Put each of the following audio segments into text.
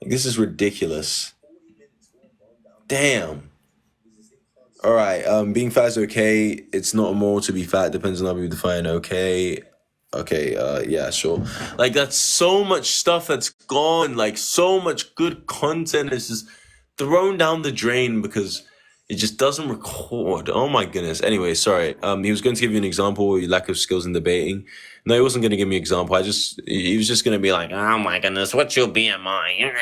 This is ridiculous. Damn. All right. Being fat is okay. It's not immoral to be fat. Depends on how you define okay. Okay. Yeah. Sure. Like that's so much stuff that's gone. Like so much good content is just thrown down the drain because it just doesn't record. Oh my goodness. Anyway, sorry. He was going to give you an example. Your lack of skills in debating. No, he wasn't going to give me an example. He was just going to be like, oh my goodness, what's your BMI?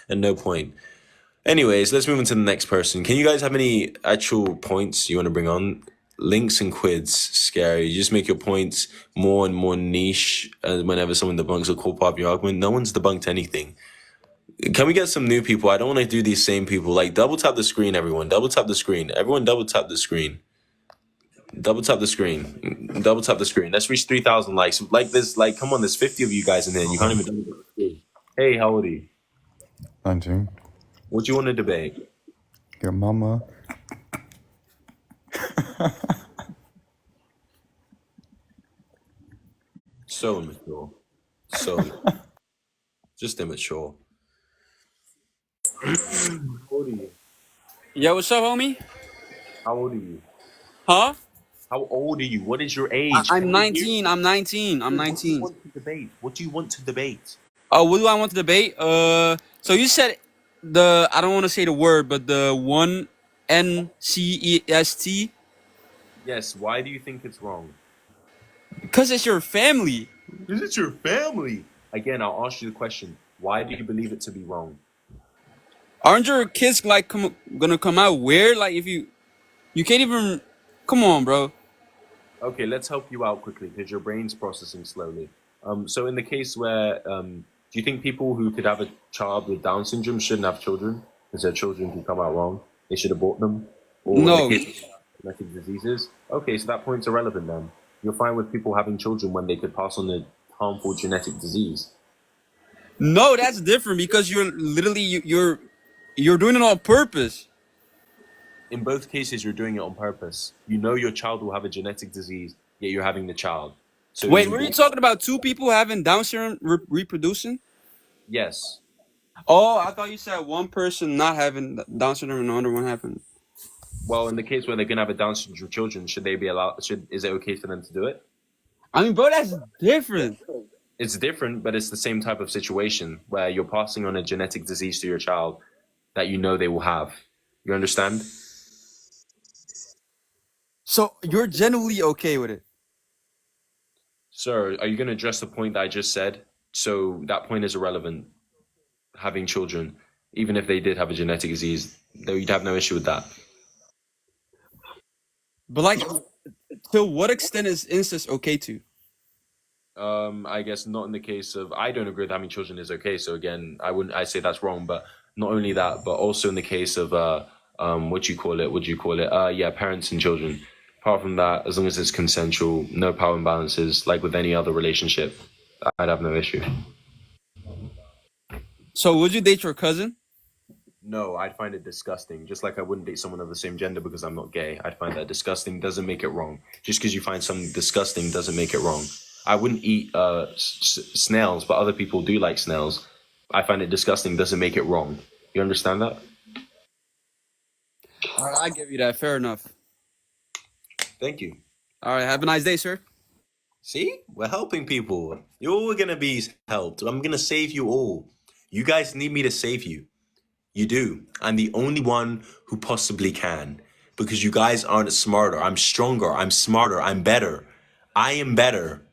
And no point. Anyways, let's move on to the next person. Can you guys have any actual points you want to bring on? Links and quids, scary. You just make your points more and more niche whenever someone debunks a core part of your argument. No one's debunked anything. Can we get some new people? I don't want to do these same people. Like, double tap the screen, everyone. Double tap the screen. Everyone double tap the screen. Double tap the screen. Double tap the screen. Let's reach 3,000 likes. Like this, like, come on, there's 50 of you guys in here. You can't even double tap the screen. Hey, how old are you? 19. What do you want to debate? Your mama. So immature. So just immature. How old are you? Yo, what's up, homie? How old are you? Huh? How old are you? What is your age? I'm 19. I'm 19. I'm What do you 19. want to debate? What do you want to debate? Oh, what do I want to debate? So you said I don't want to say the word, but the one Ncest, Yes, why do you think it's wrong? because it's your family. Because it's your family. Again, I'll ask you the question. Why do you believe it to be wrong? Aren't your kids like gonna come out weird? Like if you can't even. Come on, bro. Okay, let's help you out quickly because your brain's processing slowly. So in the case where, do you think people who could have a child with Down syndrome shouldn't have children because their children can come out wrong? They should abort them? Or in No, the case of genetic diseases? Okay, so that point's irrelevant then. You're fine with people having children when they could pass on a harmful genetic disease. no, that's different because you're literally you're doing it on purpose. In both cases, you're doing it on purpose. You know your child will have a genetic disease, yet you're having the child. So Wait, were you talking about two people having Down syndrome reproducing? yes. Oh, I thought you said one person not having Down syndrome and another one having. Well, in the case where they're gonna have a Down syndrome children, should they be allowed? Is it okay for them to do it? I mean, bro, that's different. It's different, but it's the same type of situation where you're passing on a genetic disease to your child that you know they will have. You understand? So you're genuinely okay with it? Sir, are you gonna address the point that I just said? So that point is irrelevant. Having children, even if they did have a genetic disease, though you'd have no issue with that. But like, to what extent is incest okay to? I guess not in the case of I don't agree with having children is okay. So again, I say that's wrong, but not only that, but also in the case of what do you call it? Yeah, parents and children. Apart from that, as long as it's consensual, no power imbalances, like with any other relationship, I'd have no issue. So would you date your cousin? No, I'd find it disgusting. Just like I wouldn't date someone of the same gender because I'm not gay. I'd find that disgusting. Doesn't make it wrong. Just because you find something disgusting doesn't make it wrong. I wouldn't eat snails, but other people do like snails. I find it disgusting. Doesn't make it wrong. You understand that? All right, I give you that. Fair enough. Thank you. All right, have a nice day, sir. See, we're helping people. You're all gonna be helped. I'm gonna save you all. You guys need me to save you. You do. I'm the only one who possibly can. Because you guys aren't smarter. I'm stronger. I'm smarter. I'm better. I am better.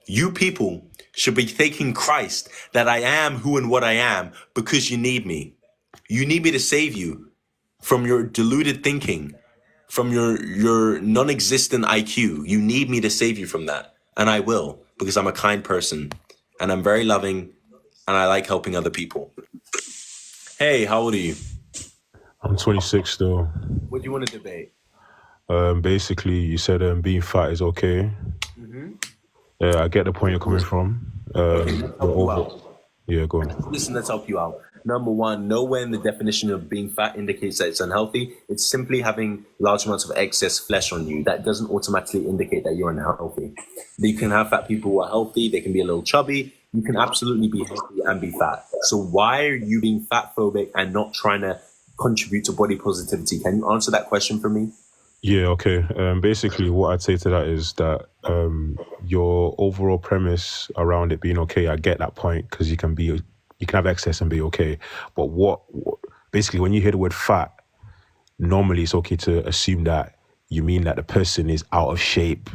You people should be thanking Christ that I am who and what I am because you need me. You need me to save you from your deluded thinking, from your non-existent IQ. You need me to save you from that. And I will, because I'm a kind person and I'm very loving and I like helping other people. Hey, how old are you? I'm 26 still. What do you want to debate? Basically, you said being fat is okay. Yeah, I get the point you're coming from. Okay, let's help you out. Yeah, go on. Listen, let's help you out. Number one, nowhere in the definition of being fat indicates that it's unhealthy. It's simply having large amounts of excess flesh on you. That doesn't automatically indicate that you're unhealthy. You can have fat people who are healthy. They can be a little chubby. You can absolutely be healthy and be fat. So why are you being fat phobic and not trying to contribute to body positivity? Can you answer that question for me? Yeah, okay. Basically, what I'd say to that is that your overall premise around it being okay, I get that point because you can have excess and be okay. But basically, when you hear the word fat, normally it's okay to assume that you mean that the person is out of shape,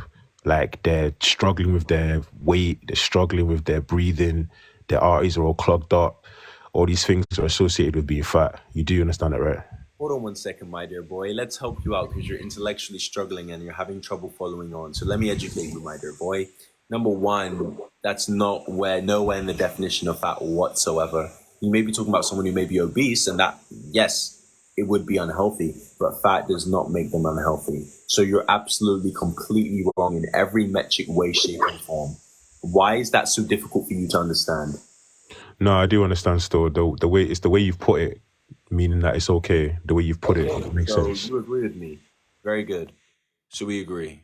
like they're struggling with their weight, they're struggling with their breathing, their arteries are all clogged up. All these things are associated with being fat. You do understand that, right? Hold on one second, my dear boy. Let's help you out because you're intellectually struggling and you're having trouble following on. So let me educate you, my dear boy. Number one, that's nowhere in the definition of fat whatsoever. You may be talking about someone who may be obese, and that, yes, it would be unhealthy, but fat does not make them unhealthy. So you're absolutely completely wrong in every metric way, shape, and form. Why is that so difficult for you to understand? No, I do understand still. The way it's the way you've put it, meaning that it's okay. The way you've put it makes So sense. you agree with me? Very good. So we agree.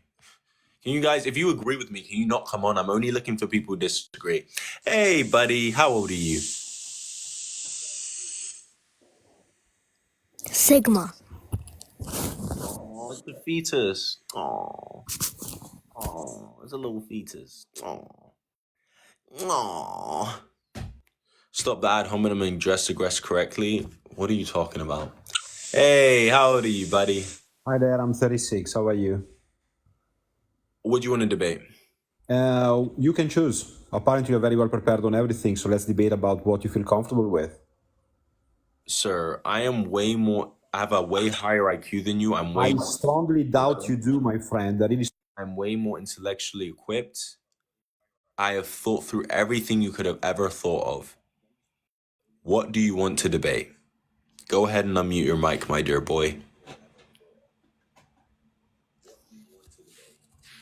Can you guys, if you agree with me, can you not come on? I'm only looking for people who disagree. Hey, buddy, how old are you? Sigma. Oh, it's a fetus. Oh, it's a little fetus. Oh. Stop the ad hominem and dress aggress correctly. What are you talking about? Hey, how old are you, buddy? Hi there, I'm 36. How are you? What do you want to debate? You can choose. Apparently, you're very well prepared on everything, so let's debate about what you feel comfortable with. Sir, I have a way higher IQ than you. I strongly doubt you do, my friend. I'm way more intellectually equipped. I have thought through everything you could have ever thought of. What do you want to debate? Go ahead and unmute your mic, my dear boy.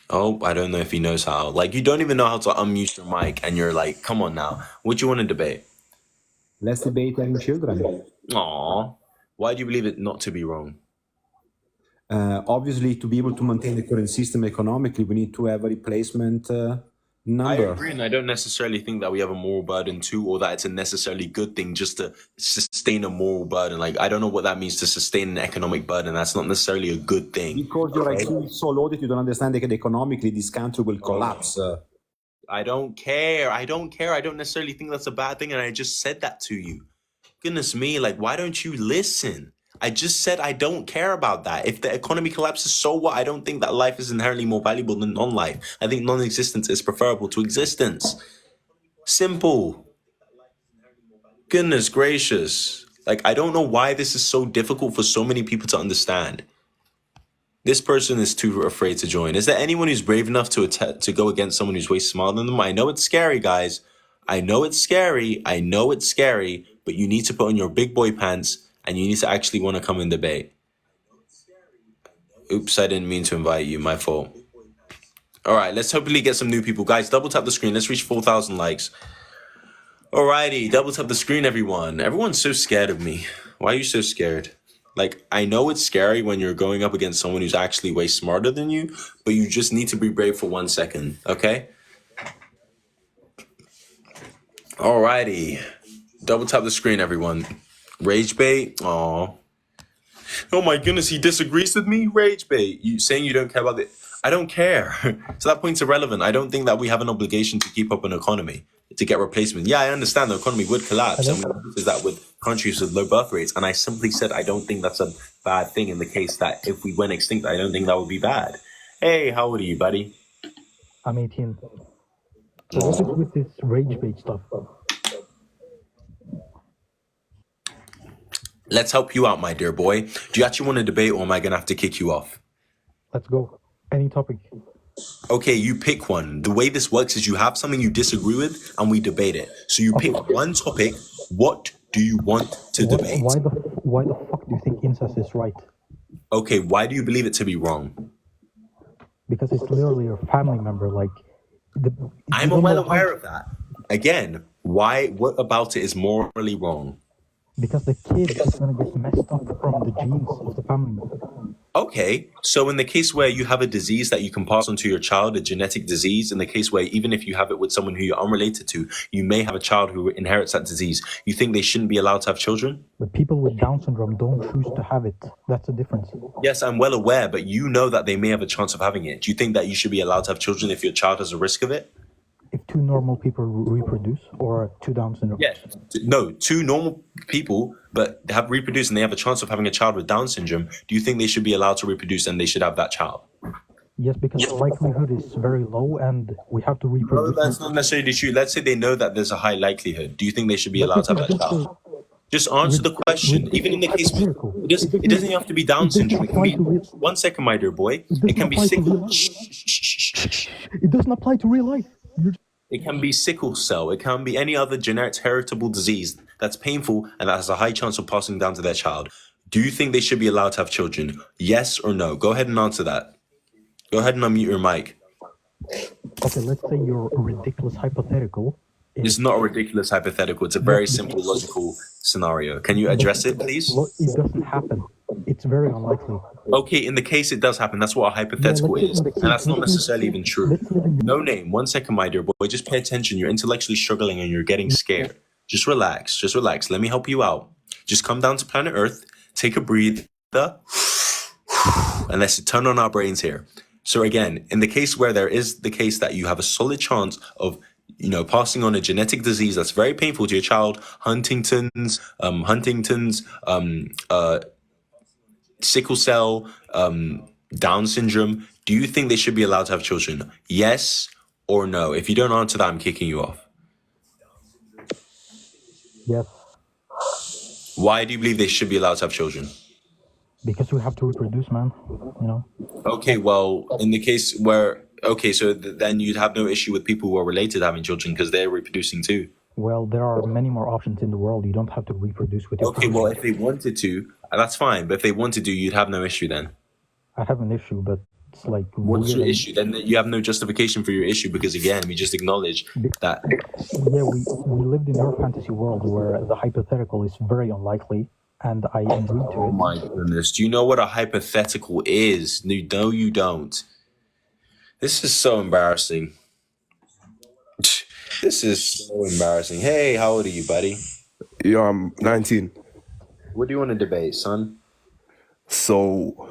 Oh, I don't know if he knows how. Like, you don't even know how to unmute your mic, and you're like, come on now. What do you want to debate? Let's debate having children. Aww. Why do you believe it not to be wrong? Obviously, to be able to maintain the current system economically, we need to have a replacement number. I agree, and I don't necessarily think that we have a moral burden too, or that it's a necessarily good thing just to sustain a moral burden. Like, I don't know what that means to sustain an economic burden. That's not necessarily a good thing. Because your IQ is so low that you don't understand that economically this country will collapse. I don't care. I don't necessarily think that's a bad thing, and I just said that to you. Goodness me, like, why don't you listen? I just said I don't care about that. If the economy collapses, so what? I don't think that life is inherently more valuable than non-life. I think non-existence is preferable to existence. Simple. Goodness gracious. Like, I don't know why this is so difficult for so many people to understand. This person is too afraid to join. Is there anyone who's brave enough to go against someone who's way smarter than them? I know it's scary, guys. I know it's scary, but you need to put on your big boy pants and you need to actually want to come and debate. Oops, I didn't mean to invite you. My fault. All right, let's hopefully get some new people. Guys, double tap the screen. Let's reach 4,000 likes. Alrighty, double tap the screen, everyone. Everyone's so scared of me. Why are you so scared? Like, I know it's scary when you're going up against someone who's actually way smarter than you, but you just need to be brave for 1 second, okay? Alrighty. Double tap the screen, everyone. Rage bait? Aw. Oh my goodness, he disagrees with me? Rage bait. You saying you don't care about it? I don't care. So that point's irrelevant. I don't think that we have an obligation to keep up an economy, to get replacement. Yeah, I understand the economy would collapse. And we notice that with countries with low birth rates. And I simply said I don't think that's a bad thing in the case that if we went extinct, I don't think that would be bad. Hey, how old are you, buddy? I'm 18. So what is with this rage bait stuff? Let's help you out, my dear boy. Do you actually want to debate, or am I going to have to kick you off? Let's go. Any topic. Okay, you pick one. The way this works is you have something you disagree with, and we debate it. So you pick one topic. What do you want to debate? Why the fuck do you think incest is right? Okay, why do you believe it to be wrong? Because it's literally your family member. Like, I'm well aware of that. Again, why? What about it is morally wrong? Because the kid is gonna get messed up from the genes of the family member. Okay, so in the case where you have a disease that you can pass on to your child, a genetic disease, in the case where even if you have it with someone who you're unrelated to, you may have a child who inherits that disease, you think they shouldn't be allowed to have children? But people with Down syndrome don't choose to have it. That's the difference. Yes, I'm well aware, but you know that they may have a chance of having it. Do you think that you should be allowed to have children if your child has a risk of it? If two normal people reproduce, or two Down syndrome. Yeah. No, two normal people, but have reproduced and they have a chance of having a child with Down syndrome. Do you think they should be allowed to reproduce and they should have that child? Yes, because the likelihood is very low, and we have to No, reproduce. that's not necessarily true. Let's say they know that there's a high likelihood. Do you think they should be allowed to have that child? Just answer the question. Even in the case, it doesn't have to be Down syndrome. It can be 1 second, my dear boy. It can be sickle. It doesn't apply to real life. It can be sickle cell. It can be any other genetic heritable disease that's painful and that has a high chance of passing down to their child. Do you think they should be allowed to have children? Yes or no? Go ahead and answer that. Go ahead and unmute your mic. Okay, let's say your ridiculous hypothetical. It's not a ridiculous hypothetical. It's a very simple, logical scenario. Can you address it, please? It doesn't happen. It's very unlikely. Okay, in the case it does happen, that's what a hypothetical is. And that's not necessarily even true. No name. 1 second, my dear boy. Just pay attention. You're intellectually struggling and you're getting scared. Just relax. Just relax. Let me help you out. Just come down to planet Earth, take a breather, and let's turn on our brains here. So again, in the case where there is the case that you have a solid chance of passing on a genetic disease that's very painful to your child, Huntington's, sickle cell, Down syndrome, do you think they should be allowed to have children? Yes or no? If you don't answer that, I'm kicking you off. Yes, Why do you believe they should be allowed to have children? because we have to reproduce, man. Okay, well, in the case where, so then you'd have no issue with people who are related having children because they're reproducing too. Well, there are many more options in the world. You don't have to reproduce with your Okay, well, if they wanted to, that's fine. But if they wanted to, you'd have no issue then. I have an issue, but it's like... What's your issue? Then you have no justification for your issue because, again, we just acknowledge that... Yeah, we lived in your fantasy world where the hypothetical is very unlikely, and I agreed to it. Oh my goodness. Do you know what a hypothetical is? No, you don't. This is so embarrassing. This is so embarrassing. Hey, how old are you, buddy? Yeah, I'm 19. What do you want to debate, son? So